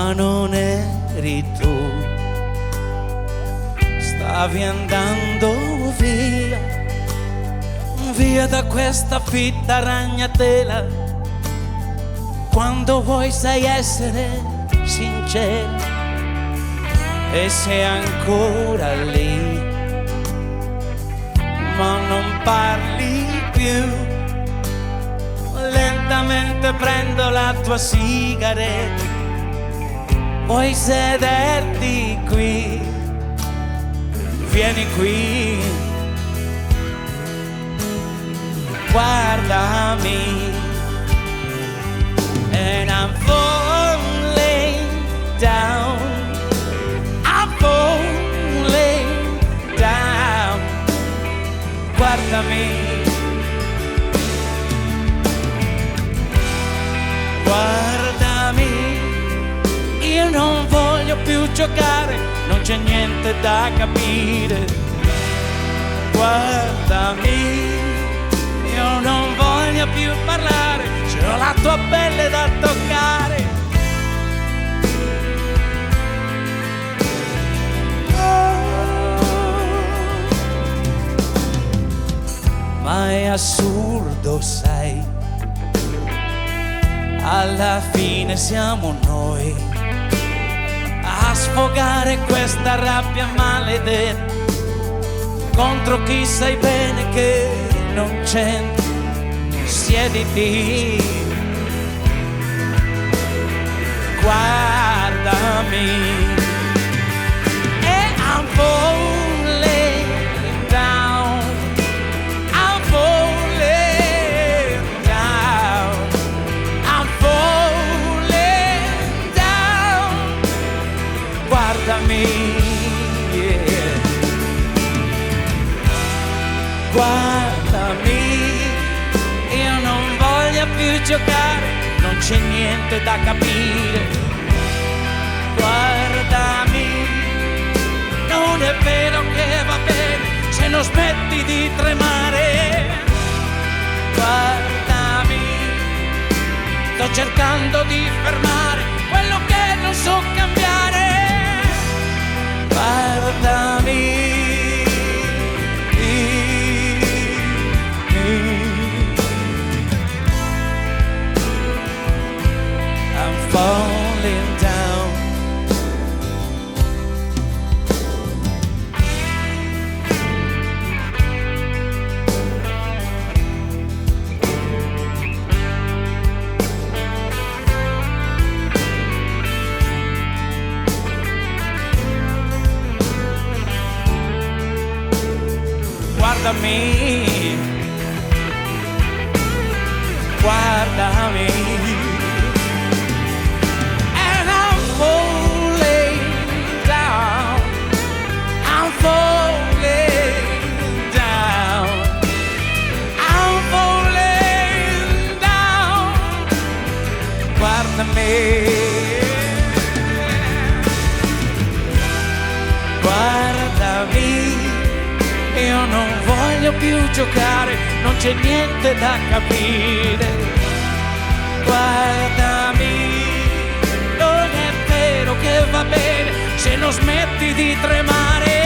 ma non eri tu. Stavi andando via, via da questa fitta ragnatela. Quando vuoi sai essere sincero e sei ancora lì, ma non parli più. Lentamente prendo la tua sigaretta, vuoi sederti qui? Vieni qui, guardami. And I'm falling down, I'm falling down. Guardami, guardami. Io non voglio più giocare, non c'è niente da capire. Guardami, io non voglio più parlare, c'ho la tua pelle da toccare. Ma è assurdo, sai, alla fine siamo noi a sfogare questa rabbia maledetta contro chi sai bene che non c'entra. Siediti, guardami. E I'm falling down, I'm falling down, I'm falling down. Guardami, yeah. Guardami. Io non voglio più giocare, non c'è niente da capire. Guardami, non è vero che va bene se non smetti di tremare. Guardami, sto cercando di fermare quello che non so cambiare. Guardami. Falling down. Guardami, guardami. Guardami, io non voglio più giocare, non c'è niente da capire. Guardami, non è vero che va bene se non smetti di tremare.